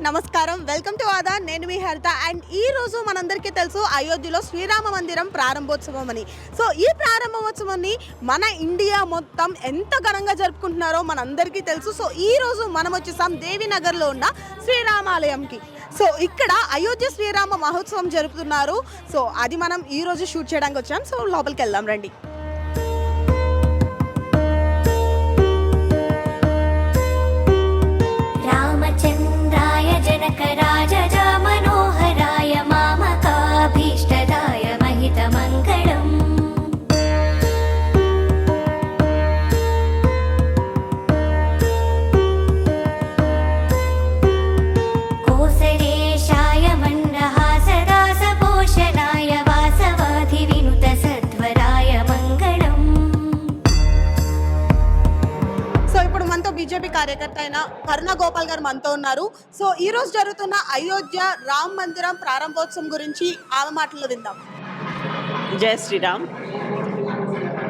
నమస్కారం. Welcome to ఆదా. నేను మీ హరిత. అండ్ ఈ రోజు మనందరికీ తెలుసు అయోధ్యలో శ్రీరామ మందిరం ప్రారంభోత్సవం అని. సో ఈ ప్రారంభోత్సవాన్ని మన ఇండియా మొత్తం ఎంత ఘనంగా జరుపుకుంటున్నారో మనందరికీ తెలుసు. సో ఈ రోజు మనం వచ్చేసాం దేవినగర్లో ఉన్న శ్రీరామాలయంకి. సో ఇక్కడ అయోధ్య శ్రీరామ మహోత్సవం జరుపుతున్నారు. సో అది మనం ఈ రోజు షూట్ చేయడానికి వచ్చాం. సో లోపలికి వెళ్దాం రండి. जनकराजजा मनोहराय मामकाभीष्टदाय महितमङ्गलम् कोसलेशाय मण्डहासदासपोषणाय वासवाधिविनुतसत्वराय मङ्गलम्. బీజేపీ కార్యకర్త అయిన కరుణ గోపాల్ గారు మనతో ఉన్నారు. సో ఈ రోజు జరుగుతున్న అయోధ్య రామ్ మందిరం ప్రారంభోత్సవం గురించి ఆమె మాటల్లో విందాం. జై శ్రీరామ్.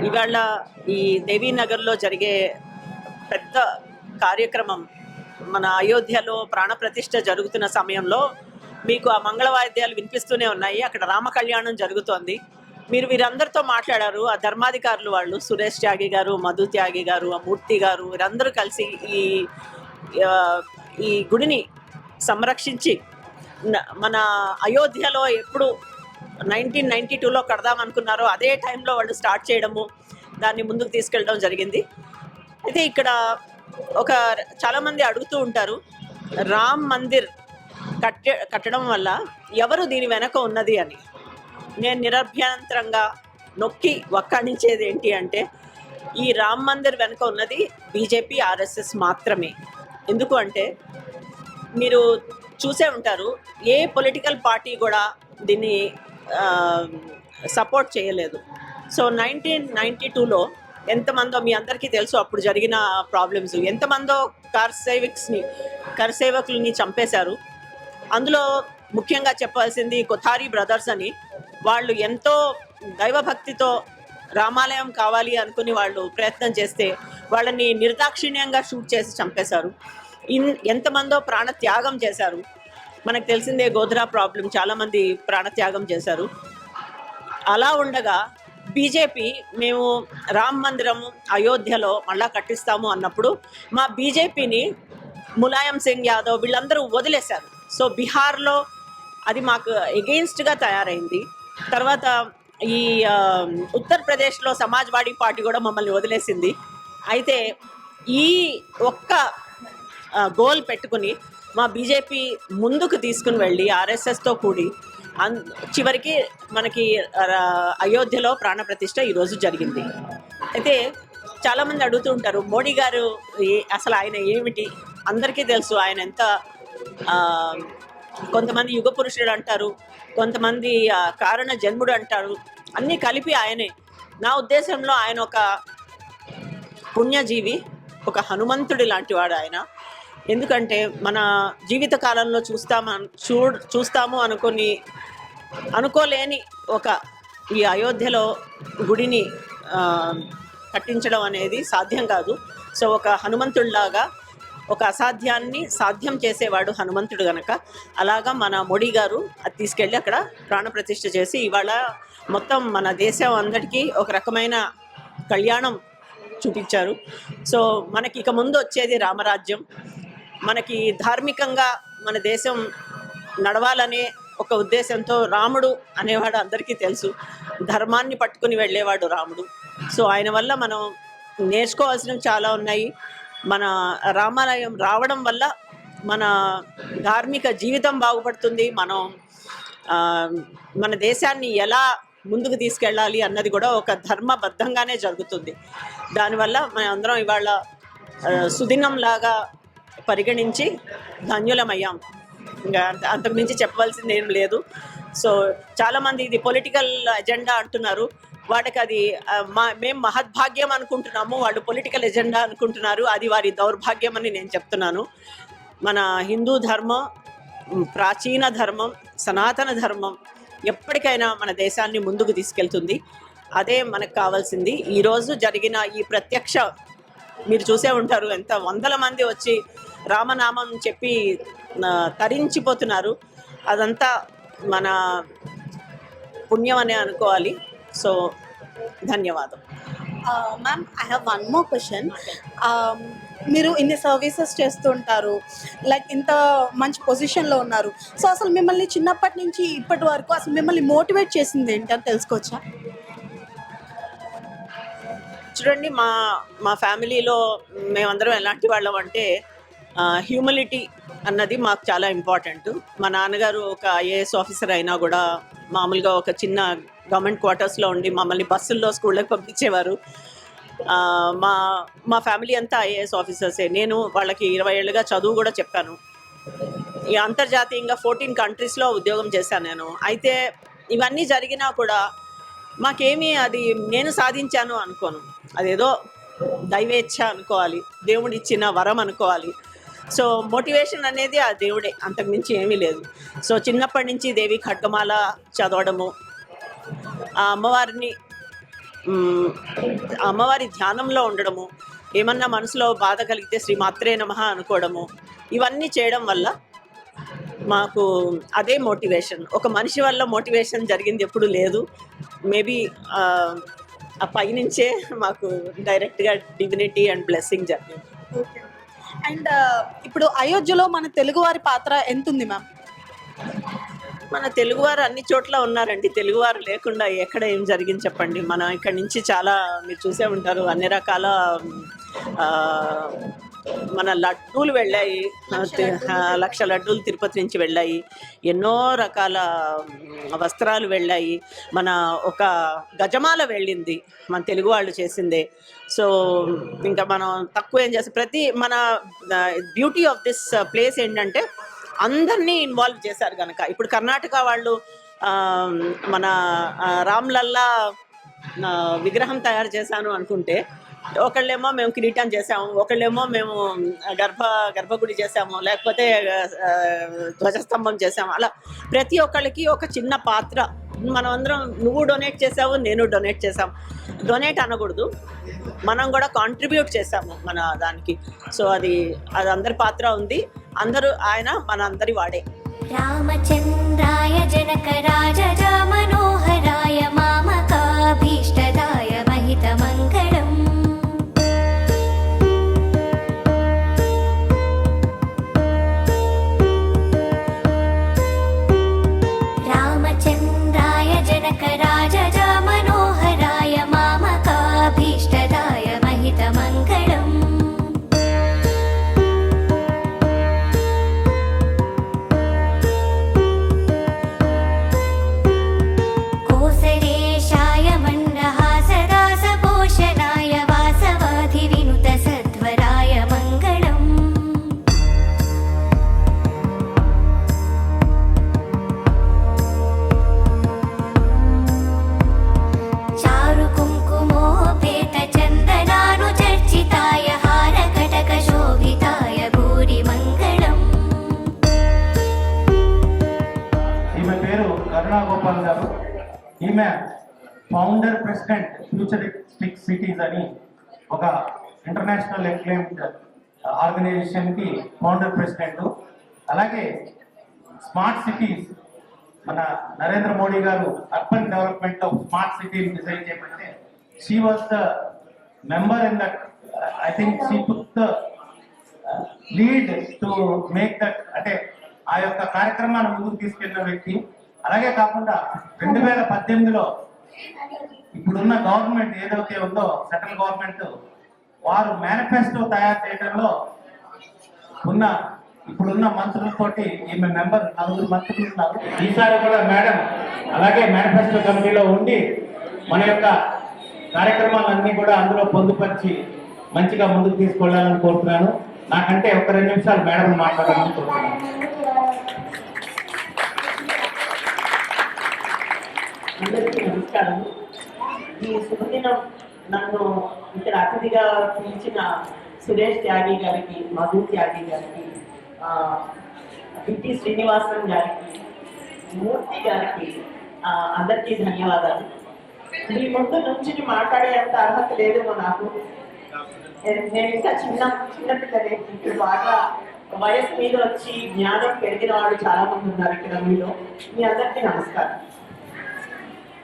ఇవాళ ఈ దేవీనగర్లో జరిగే పెద్ద కార్యక్రమం మన అయోధ్యలో ప్రాణప్రతిష్ఠ జరుగుతున్న సమయంలో మీకు ఆ మంగళ వాయిద్యాలు వినిపిస్తూనే ఉన్నాయి. అక్కడ రామ కళ్యాణం జరుగుతోంది. మీరు వీరందరితో మాట్లాడారు. ఆ ధర్మాధికారులు వాళ్ళు సురేష్ త్యాగి గారు, మధు త్యాగి గారు, ఆ మూర్తి గారు, వీరందరూ కలిసి ఈ గుడిని సంరక్షించి మన అయోధ్యలో ఎప్పుడు 1992లో కడదామనుకున్నారో అదే టైంలో వాళ్ళు స్టార్ట్ చేయడము, దాన్ని ముందుకు తీసుకెళ్ళడం జరిగింది. అయితే ఇక్కడ చాలామంది అడుగుతూ ఉంటారు, రామ్ మందిర్ కట్టడం వల్ల ఎవరు దీని వెనక ఉన్నది అని. నేను నిరభ్యంతరంగా నొక్కి వక్కాణించేది ఏంటి అంటే, ఈ రామ్ మందిర్ వెనుక ఉన్నది బీజేపీ, ఆర్ఎస్ఎస్ మాత్రమే. ఎందుకు అంటే మీరు చూసే ఉంటారు, ఏ పొలిటికల్ పార్టీ కూడా దీన్ని సపోర్ట్ చేయలేదు. సో 1992లో ఎంతమందో మీ అందరికీ తెలుసు, అప్పుడు జరిగిన ప్రాబ్లమ్స్, ఎంతమందో కరసేవకుల్ని చంపేశారు. అందులో ముఖ్యంగా చెప్పాల్సింది కొథారీ బ్రదర్స్ అని. వాళ్ళు ఎంతో దైవభక్తితో రామాలయం కావాలి అనుకుని వాళ్ళు ప్రయత్నం చేస్తే వాళ్ళని నిర్దాక్షిణ్యంగా షూట్ చేసి చంపేశారు. ఎంతమందో ప్రాణత్యాగం చేశారు. మనకు తెలిసిందే గోధరా ప్రాబ్లం, చాలామంది ప్రాణత్యాగం చేశారు. అలా ఉండగా బీజేపీ మేము రామ్ మందిరం అయోధ్యలో మళ్ళా కట్టిస్తాము అన్నప్పుడు మా బీజేపీని ములాయం సింగ్ యాదవ్ వీళ్ళందరూ వదిలేశారు. సో బీహార్లో అది మాకు ఎగెయిన్స్ట్గా తయారైంది. తర్వాత ఈ ఉత్తరప్రదేశ్లో సమాజ్వాడీ పార్టీ కూడా మమ్మల్ని వదిలేసింది. అయితే ఈ ఒక్క గోల్ పెట్టుకుని మా బీజేపీ ముందుకు తీసుకుని వెళ్ళి ఆర్ఎస్ఎస్తో కూడి చివరికి మనకి అయోధ్యలో ప్రాణప్రతిష్ఠ ఈరోజు జరిగింది. అయితే చాలామంది అడుగుతూ ఉంటారు, మోడీ గారు అసలు ఆయన ఏమిటి? అందరికీ తెలుసు ఆయన ఎంత, కొంతమంది యుగ పురుషుడు అంటారు, కొంతమంది కారణ జన్ముడు అంటారు. అన్నీ కలిపి ఆయనే. నా ఉద్దేశంలో ఆయన ఒక పుణ్యజీవి, ఒక హనుమంతుడి లాంటివాడు ఆయన. ఎందుకంటే మన జీవిత కాలంలో చూస్తాము అనుకోలేని ఈ అయోధ్యలో గుడిని కట్టించడం అనేది సాధ్యం కాదు. సో ఒక హనుమంతుడిలాగా ఒక అసాధ్యాన్ని సాధ్యం చేసేవాడు హనుమంతుడు గనక, అలాగా మన మోడీ గారు అది తీసుకెళ్ళి అక్కడ ప్రాణప్రతిష్ఠ చేసి ఇవాళ మొత్తం మన దేశం అందరికీ ఒక రకమైన కళ్యాణం చూపించారు. సో మనకి ఇక ముందు వచ్చేది రామరాజ్యం. మనకి ధార్మికంగా మన దేశం నడవాలనే ఒక ఉద్దేశంతో రాముడు అనేవాడు అందరికీ తెలుసు. ధర్మాన్ని పట్టుకుని వెళ్ళేవాడు రాముడు. సో ఆయన వల్ల మనం నేర్చుకోవాల్సినవి చాలా ఉన్నాయి. మన రామాలయం రావడం వల్ల మన ధార్మిక జీవితం బాగుపడుతుంది. మనం మన దేశాన్ని ఎలా ముందుకు తీసుకెళ్ళాలి అన్నది కూడా ఒక ధర్మబద్ధంగానే జరుగుతుంది. దానివల్ల మనం అందరం ఇవాళ సుదినంలాగా పరిగణించి ధన్యులమయ్యాం. ఇంకా అంతకుమించి చెప్పవలసింది ఏం లేదు. సో చాలామంది ఇది పొలిటికల్ ఎజెండా అంటున్నారు. వాటికి అది మేము మహద్భాగ్యం అనుకుంటున్నాము, వాళ్ళు పొలిటికల్ ఎజెండా అనుకుంటున్నారు. అది వారి దౌర్భాగ్యం అని నేను చెప్తున్నాను. మన హిందూ ధర్మం ప్రాచీన ధర్మం, సనాతన ధర్మం ఎప్పటికైనా మన దేశాన్ని ముందుకు తీసుకెళ్తుంది. అదే మనకు కావాల్సింది. ఈరోజు జరిగిన ఈ ప్రత్యక్ష మీరు చూసే ఉంటారు, ఎంత వందల మంది వచ్చి రామనామం చెప్పి తరించిపోతున్నారు. అదంతా మన పుణ్యం అనే అనుకోవాలి. సో ధన్యవాదం. Ma'am, I have one more question. మీరు ఇన్ని సర్వీసెస్ చేస్తుంటారు, లైక్ ఇంత మంచి పొజిషన్లో ఉన్నారు. సో అసలు మిమ్మల్ని చిన్నప్పటి నుంచి ఇప్పటి వరకు అసలు మిమ్మల్ని మోటివేట్ చేసింది ఏంటని తెలుసుకోవచ్చా? చూడండి, మా ఫ్యామిలీలో మేమందరం ఎలాంటి వాళ్ళం అంటే హ్యూమిలిటీ అన్నది మాకు చాలా ఇంపార్టెంట్. మా నాన్నగారు ఒక ఐఏఎస్ ఆఫీసర్ అయినా కూడా మామూలుగా ఒక చిన్న గవర్నమెంట్ క్వార్టర్స్లో ఉండి మమ్మల్ని బస్సుల్లో స్కూళ్ళకి పంపించేవారు. మా ఫ్యామిలీ అంతా ఐఏఎస్ ఆఫీసర్సే. నేను వాళ్ళకి 20 ఏళ్ళుగా చదువు కూడా చెప్పాను. ఈ అంతర్జాతీయంగా 14 కంట్రీస్లో ఉద్యోగం చేశాను నేను. అయితే ఇవన్నీ జరిగినా కూడా మాకేమీ అది నేను సాధించాను అనుకోను. అదేదో దైవేచ్ఛ అనుకోవాలి, దేవుడిచ్చిన వరం అనుకోవాలి. సో మోటివేషన్ అనేది ఆ దేవుడే, అంతకుమించి ఏమీ లేదు. సో చిన్నప్పటి నుంచి దేవి ఖడ్గమాల చదవడము, ఆ అమ్మవారి ధ్యానంలో ఉండడము, ఏమన్నా మనసులో బాధ కలిగితే శ్రీమాత్రే నమః అనుకోవడము, ఇవన్నీ చేయడం వల్ల మాకు అదే మోటివేషన్. ఒక మనిషి వల్ల మోటివేషన్ జరిగింది ఎప్పుడు లేదు. మేబీ ఆ పైనుంచే మాకు డైరెక్ట్గా డివినిటీ అండ్ బ్లెస్సింగ్ జరిగింది. ఓకే. అండ్ ఇప్పుడు అయోధ్యలో మన తెలుగువారి పాత్ర ఎంత ఉంది మ్యామ్? మన తెలుగువారు అన్ని చోట్ల ఉన్నారండి. తెలుగువారు లేకుండా ఎక్కడ ఏం జరిగింది చెప్పండి. మనం ఇక్కడి నుంచి చాలా మీరు చూసే ఉంటారు, అన్ని రకాల మన లడ్డూలు వెళ్ళాయి, 1,00,000 లడ్డూలు తిరుపతి నుంచి వెళ్ళాయి, ఎన్నో రకాల వస్త్రాలు వెళ్ళాయి, మన ఒక గజమాల వెళ్ళింది మన తెలుగు వాళ్ళు చేసిందే. సో ఇంకా మనం తక్కువ ఏం చేస్తాం. మన బ్యూటీ ఆఫ్ దిస్ ప్లేస్ ఏంటంటే అందరినీ ఇన్వాల్వ్ చేశారు కనుక. ఇప్పుడు కర్ణాటక వాళ్ళు మన రామ్లల్లా విగ్రహం తయారు చేశాను అనుకుంటే, ఒకళ్ళేమో మేము కిరీటం చేసాము, ఒకళ్ళేమో మేము గర్భగుడి చేసాము, లేకపోతే ధ్వజస్తంభం చేసాము. అలా ప్రతి ఒక్కళ్ళకి ఒక చిన్న పాత్ర. మనం అందరం నువ్వు డొనేట్ చేసావు, నేను డొనేట్ చేసాము. డొనేట్ అనకూడదు, మనం కూడా కాంట్రిబ్యూట్ చేసాము మన దానికి. సో అది అందరి పాత్ర ఉంది. అందరూ ఆయన మన అందరి వాడే. రామచంద్రాయ జనక రాజజ మనోహరాయ మామకాభీష్టదాయ మహితమంగళం. రామచంద్రాయ జనక రాజజ మనోహరాయ మామకాభీష్టదాయ మహితమంగళం. కోసలేశాయ మందహాసదాసపోషణాయ వాసవాధివినుత సత్వరాయ మంగళం. చారు కుంకుమోపేత చందనానుచర్చితాయ హారకటక శోభితాయ భూరి మంగళం. ఈమె పేరు కరుణా గోపాల్ గారు. ఈమె ఫౌండర్ ప్రెసిడెంట్ ఫ్యూచరిస్టిక్ సిటీస్ అని ఒక ఇంటర్నేషనల్ ఎక్లైమ్డ్ ఆర్గనైజేషన్కి ఫౌండర్ ప్రెసిడెంట్. అలాగే స్మార్ట్ సిటీస్, మన నరేంద్ర మోడీ గారు అర్బన్ డెవలప్మెంట్ ఆఫ్ స్మార్ట్ సిటీని డిజైన్ చేయబడితే she was the member in that. I think she took the lead to make that, అంటే ఆ యొక్క కార్యక్రమాన్ని ముందుకు తీసుకెళ్లిన వ్యక్తి. అలాగే కాకుండా 2018లో ఇప్పుడున్న గవర్నమెంట్ ఏదైతే ఉందో సెంట్రల్ గవర్నమెంట్, వారు మేనిఫెస్టో తయారు చేయడంలో ఇప్పుడున్న మంత్రులతోటి ఈమె మెంబర్ 4 మంత్రులు ఉన్నారు. ఈసారి కూడా మేడం అలాగే మేనిఫెస్టో కమిటీలో ఉండి మన యొక్క కార్యక్రమాలన్నీ కూడా అందులో పొందుపరిచి మంచిగా ముందుకు తీసుకెళ్లాలని కోరుతున్నాను. నాకంటే ఒక 2 నిమిషాలు మేడం మాట్లాడాలని కోరుతున్నాను. అందరికీ నమస్కారం. ఈ శుభదినం నన్ను ఇక్కడ అతిథిగా పిలిచిన సురేష్ త్యాగి గారికి, మధు త్యాగి గారికి, పిటి శ్రీనివాసన్ గారికి, మూర్తి గారికి అందరికీ ధన్యవాదాలు. మీ ముందు నుంచి మాట్లాడేంత అర్హత లేదేమో నాకు. నేను ఇంకా చిన్నపిల్లలే. ఇప్పుడు బాగా వయసు మీద వచ్చి జ్ఞానం పెరిగిన వాళ్ళు చాలా మంది ఉన్నారు ఇక్కడ మీలో. మీ అందరికీ నమస్కారం.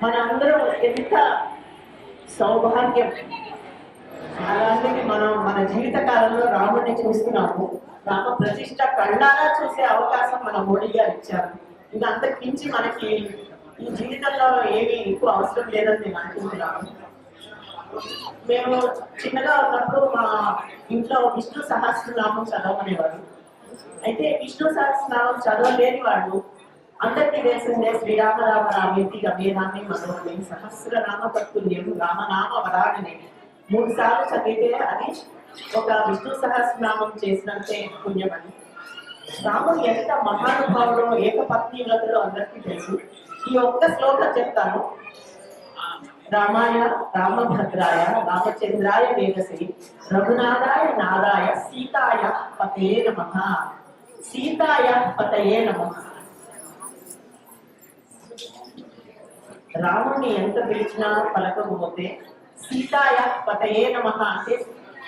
మన అందరం ఎంత సౌభాగ్యం, అలాంటిది మనం మన జీవిత కాలంలో రాముడిని చూస్తున్నాము. రామ ప్రతిష్ట కళ్ళారా చూసే అవకాశం మన మోడీ గారు ఇచ్చారు. ఇంకా అంతకు మించి మనకి ఈ జీవితంలో ఏమీ ఎక్కువ అవసరం లేదని నేను అనుకుంటున్నాను. మేము చిన్నగా ఉన్నప్పుడు మా ఇంట్లో విష్ణు సహస్రనామం చదవమనేవారు. అయితే విష్ణు సహస్రనామం చదవలేని వాళ్ళు అందరికీ తెలిసిందే శ్రీరామ రామ రామేతి రమే రామే మనోరమే సహస్రనామ తత్తుల్యం రామనామ వరాడనే 3 సార్లు చదివితే అది ఒక విష్ణు సహస్రనామం చేసినంతే పుణ్యమని. రాముడు ఎంత మహానుభావుడు, ఏకపత్ని వ్రతులు అందరికీ తెలుసు. ఈ ఒక్క శ్లోకం చెప్తాను. రామాయ రామభద్రాయ రామచంద్రాయ వేదసే రఘునాథాయ నారాయ సీతాయ పతయే నమః. సీతాయ పతయే నమః. రాముడిని ఎంత పిలిచినా పలకకపోతే సీతాయ పతయే నమః అంటే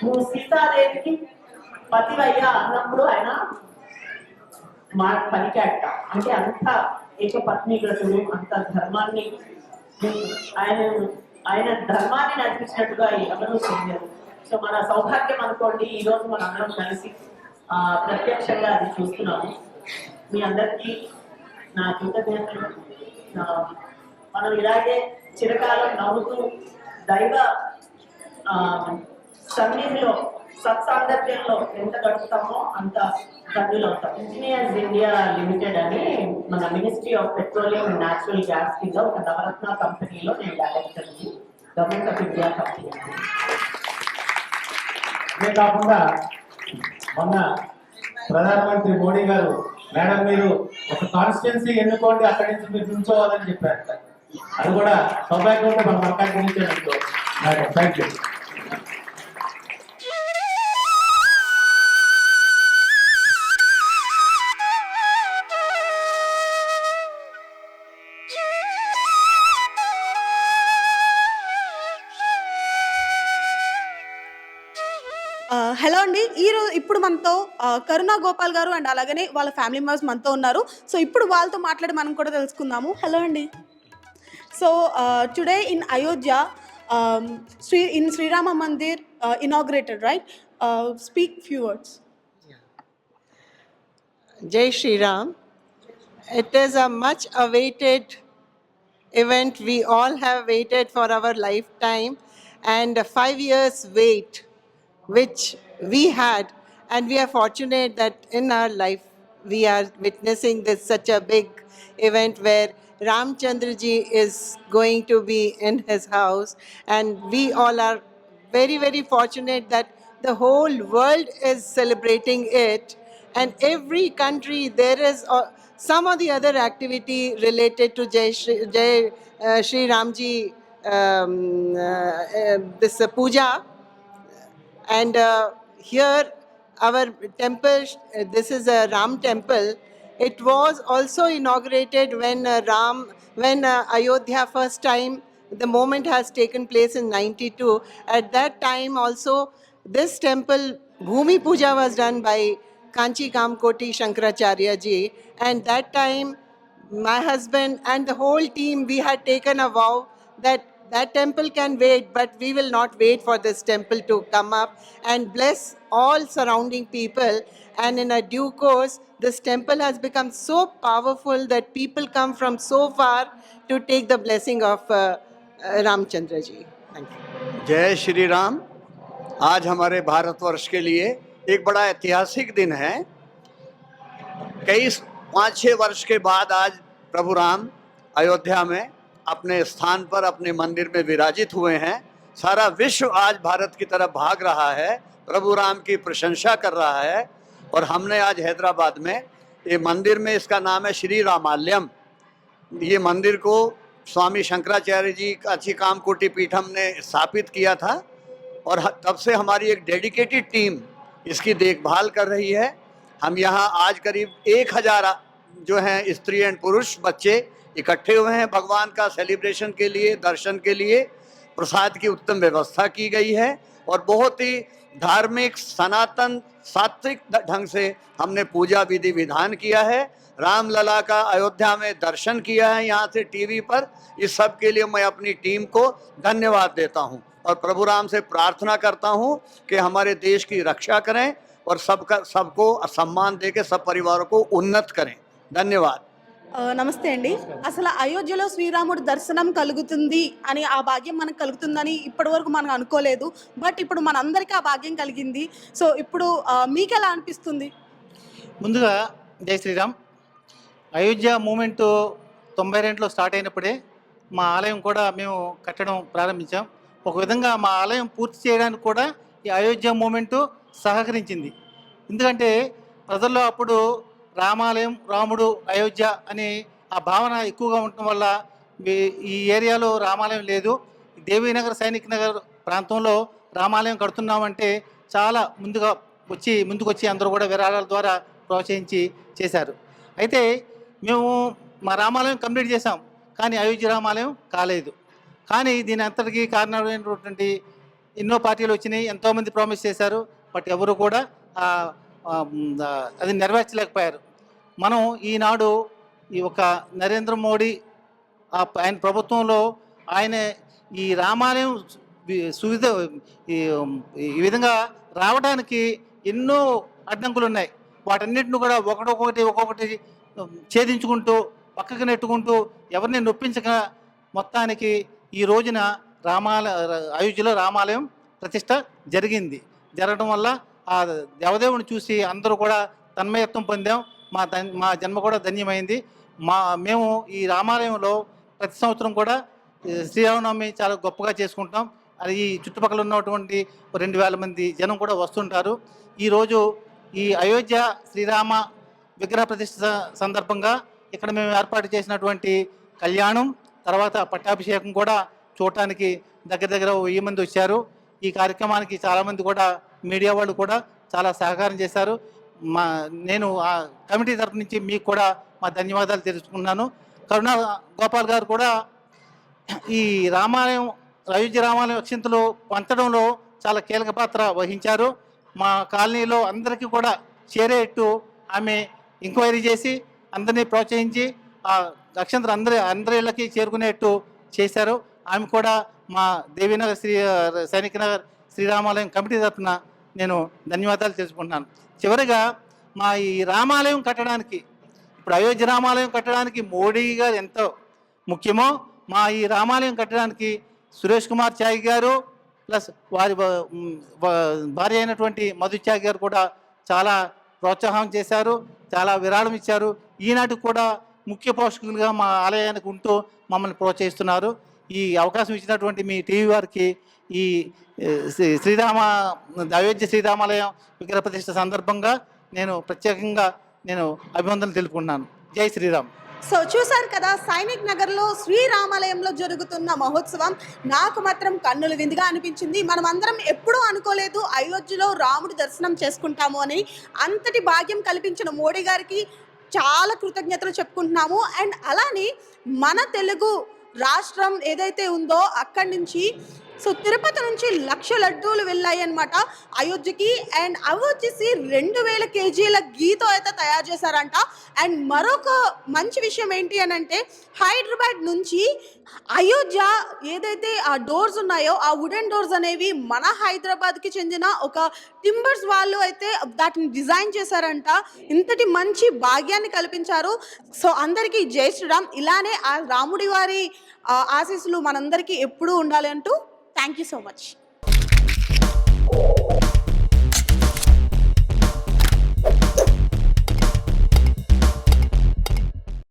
నువ్వు సీతాదేవికి పతివయ్యా అన్నప్పుడు ఆయన పలికాట. అంటే అంత ఏకపత్ని వ్రతులు, అంత ధర్మాన్ని ఆయన ధర్మాన్ని నడిపించినట్టుగా ఎవరూ చేయలేరు. సో మన సౌభాగ్యం అనుకోండి, ఈ రోజు మన అందరం కలిసి ప్రత్యక్షంగా అది చూస్తున్నాము. మీ అందరికీ నా కృతజ్ఞతలు. మనం ఇలాగే చిరకాలం నవ్వుతూ దైవ సన్నిధిలో సత్సాంగత్యంలో ఎంత గడుపుతామో అంత ధన్యులు అవుతాం. ఇంజనీర్స్ ఇండియా లిమిటెడ్ అని మన ministry of petroleum and natural gas కింద ఒక నవరత్న కంపెనీలో నేను director, government of India company. ఇదే కాకుండా మొన్న ప్రధానమంత్రి మోడీ గారు మేడం మీరు ఒక కాన్స్టిట్యున్సీ ఎన్నుకోండి, అక్కడి నుంచి మీరు నుంచోవాలని చెప్పారు. అది కూడా సౌభాగ్యం ఉంటే మన మరకాటి నుంచే అనుకో. Thank you. హలో అండి, ఇప్పుడు మనతో కరుణా గోపాల్ గారు అండ్ అలాగనే వాళ్ళ ఫ్యామిలీ మెంబర్స్ మనతో ఉన్నారు. సో ఇప్పుడు వాళ్ళతో మాట్లాడి మనం కూడా తెలుసుకుందాము. హలో అండి. So today in Ayodhya in Sri Rama Mandir inaugurated, right? Speak few words. Jai Shri Ram. It is a much awaited event. We all have waited for our lifetime, and 5 years wait which we had, and we are fortunate that in our life we are witnessing this such a big event where Ramchandra ji is going to be in his house, and we all are very, very fortunate that the whole world is celebrating it, and every country there is some or the other activity related to Jai Shri Ramji, this puja. And here our temple, this is a Ram temple. It was also inaugurated when Ayodhya first time, the moment has taken place in 92. At that time also this temple Bhumi Puja was done by Kanchi Kamkoti Shankaracharya ji, and that time my husband and the whole team, we had taken a vow that temple can wait, but we will not wait for this temple to come up and bless all surrounding people. And in a due course, this temple has become so powerful that people come from so far to take the blessing of Ramchandra ji. Thank you. जय श्री राम. आज हमारे भारतवर्ष के लिए एक बड़ा ऐतिहासिक दिन है. कई 5-6 वर्ष के बाद आज प्रभु राम अयोध्या में अपने स्थान पर अपने मंदिर में विराजित हुए हैं. सारा विश्व आज भारत की तरफ भाग रहा है, प्रभु राम की प्रशंसा कर रहा है. और हमने आज हैदराबाद में ये मंदिर में, इसका नाम है श्री रामालयम, ये मंदिर को स्वामी शंकराचार्य जी कांची कामकोटी पीठम ने स्थापित किया था, और तब से हमारी एक डेडिकेटेड टीम इसकी देखभाल कर रही है. हम यहाँ आज करीब 1000 जो हैं स्त्री एंड पुरुष बच्चे इकट्ठे हुए हैं भगवान का सेलिब्रेशन के लिए, दर्शन के लिए. प्रसाद की उत्तम व्यवस्था की गई है और बहुत ही धार्मिक सनातन सात्विक ढंग से हमने पूजा विधि विधान किया है। रामलला का अयोध्या में दर्शन किया है यहाँ से टीवी पर। इस सब के लिए मैं अपनी टीम को धन्यवाद देता हूँ और प्रभु राम से प्रार्थना करता हूँ कि हमारे देश की रक्षा करें और सबको सम्मान दे के सब परिवारों को उन्नत करें। धन्यवाद। నమస్తే అండి. అసలు అయోధ్యలో శ్రీరాముడి దర్శనం కలుగుతుంది అని, ఆ భాగ్యం మనకు కలుగుతుందని ఇప్పటి వరకు మనం అనుకోలేదు. బట్ ఇప్పుడు మనందరికీ ఆ భాగ్యం కలిగింది. సో ఇప్పుడు మీకు ఎలా అనిపిస్తుంది? ముందుగా జై శ్రీరామ్. అయోధ్య మూమెంట్ 92లో స్టార్ట్ అయినప్పుడే మా ఆలయం కూడా మేము కట్టడం ప్రారంభించాం. ఒక విధంగా మా ఆలయం పూర్తి చేయడానికి కూడా ఈ అయోధ్య మూమెంట్ సహకరించింది. ఎందుకంటే ప్రజల్లో అప్పుడు రామాలయం, రాముడు, అయోధ్య అనే ఆ భావన ఎక్కువగా ఉండటం వల్ల ఈ ఏరియాలో రామాలయం లేదు. దేవీనగర్, సైనిక్ నగర్ ప్రాంతంలో రామాలయం కడుతున్నామంటే చాలా ముందుకొచ్చి అందరూ కూడా విరాళాల ద్వారా ప్రోత్సహించి చేశారు. అయితే మేము మా రామాలయం కంప్లీట్ చేసాం, కానీ అయోధ్య రామాలయం కాలేదు. కానీ దీని అంతటికీ కారణమైనటువంటి ఎన్నో పార్టీలు వచ్చినాయి, ఎంతోమంది ప్రామిస్ చేశారు. బట్ ఎవరు కూడా అది నెరవేర్చలేకపోయారు. మనం ఈనాడు ఈ ఒక నరేంద్ర మోడీ ఆయన ప్రభుత్వంలో ఆయన ఈ రామాలయం సువిధ ఈ విధంగా రావడానికి ఎన్నో అడ్డంకులు ఉన్నాయి. వాటన్నిటిని కూడా ఒక్కొక్కటి ఛేదించుకుంటూ పక్కకు నెట్టుకుంటూ ఎవరిని నొప్పించక మొత్తానికి ఈ రోజున అయోధ్యలో రామాలయం ప్రతిష్ట జరగడం వల్ల ఆ దేవదేవుని చూసి అందరూ కూడా తన్మయత్వం పొందాం. మా జన్మ కూడా ధన్యమైంది. మేము ఈ రామాలయంలో ప్రతి సంవత్సరం కూడా శ్రీరామనవమి చాలా గొప్పగా చేసుకుంటాం. అది ఈ చుట్టుపక్కల ఉన్నటువంటి 2000 మంది జనం కూడా వస్తుంటారు. ఈరోజు ఈ అయోధ్య శ్రీరామ విగ్రహ ప్రతిష్ఠ సందర్భంగా ఇక్కడ మేము ఏర్పాటు చేసినటువంటి కళ్యాణం, తర్వాత పట్టాభిషేకం కూడా చూడటానికి దగ్గర 1000 మంది వచ్చారు. ఈ కార్యక్రమానికి చాలామంది కూడా మీడియా వాళ్ళు కూడా చాలా సహకారం చేశారు. నేను ఆ కమిటీ తరఫు నుంచి మీకు కూడా మా ధన్యవాదాలు తెలుసుకున్నాను. కరుణా గోపాల్ గారు కూడా ఈ అయోధ్య రామాలయం అక్షింతలు పంచడంలో చాలా కీలక పాత్ర వహించారు. మా కాలనీలో అందరికీ కూడా చేరేట్టు ఆమె ఎంక్వైరీ చేసి అందరినీ ప్రోత్సహించి ఆ అక్షంతలు అందరి ఇళ్ళకి చేరుకునేట్టు చేశారు. ఆమె కూడా మా దేవీనగర్ సైనిక్ నగర్ శ్రీరామాలయం కమిటీ తరఫున నేను ధన్యవాదాలు తెలుసుకుంటున్నాను. చివరిగా మా ఈ రామాలయం కట్టడానికి, ఇప్పుడు అయోధ్య రామాలయం కట్టడానికి మోడీ గారు ఎంతో ముఖ్యమో, మా ఈ రామాలయం కట్టడానికి సురేష్ కుమార్ త్యాగి గారు ప్లస్ వారి భార్య అయినటువంటి మధు త్యాగి గారు కూడా చాలా ప్రోత్సాహం చేశారు, చాలా విరాళం ఇచ్చారు. ఈనాటికి కూడా ముఖ్య పోషకులుగా మా ఆలయానికి ఉంటూ మమ్మల్ని ప్రోత్సహిస్తున్నారు. ఈ అవకాశం ఇచ్చినటువంటి మీ టీవీ వారికి ఈ అయోధ్య శ్రీరామాలయం విగ్రహ ప్రతిష్ఠ సందర్భంగా నేను ప్రత్యేకంగా అభినందనలు తెలుపుకుంటున్నాను. జై శ్రీరామ్. సో చూసారు కదా, సైనిక్ నగర్లో శ్రీరామాలయంలో జరుగుతున్న మహోత్సవం నాకు మాత్రం కన్నుల విందుగా అనిపించింది. మనం అందరం ఎప్పుడూ అనుకోలేదు అయోధ్యలో రాముడి దర్శనం చేసుకుంటాము అని. అంతటి భాగ్యం కల్పించిన మోడీ గారికి చాలా కృతజ్ఞతలు చెప్పుకుంటున్నాము. అండ్ అలానే మన తెలుగు రాష్ట్రం ఏదైతే ఉందో అక్కడి నుంచి తిరుపతి నుంచి 1,00,000 లడ్డూలు వెళ్ళాయి అన్నమాట అయోధ్యకి. అండ్ అవి వచ్చేసి 2000 కేజీల గీతో అయితే తయారు చేశారంట. అండ్ మరొక మంచి విషయం ఏంటి అని అంటే, హైదరాబాద్ నుంచి అయోధ్య ఏదైతే ఆ డోర్స్ ఉన్నాయో, ఆ వుడెన్ డోర్స్ అనేవి మన హైదరాబాద్కి చెందిన ఒక టింబర్స్ వాళ్ళు అయితే దాటిని డిజైన్ చేశారంట. ఇంతటి మంచి భాగ్యాన్ని కల్పించారు. సో అందరికీ జై శ్రీరామ్. ఇలానే ఆ రాముడి వారి ఆశీస్సులు మనందరికీ ఎప్పుడూ ఉండాలి అంటూ థ్యాంక్ యూ సో మచ్.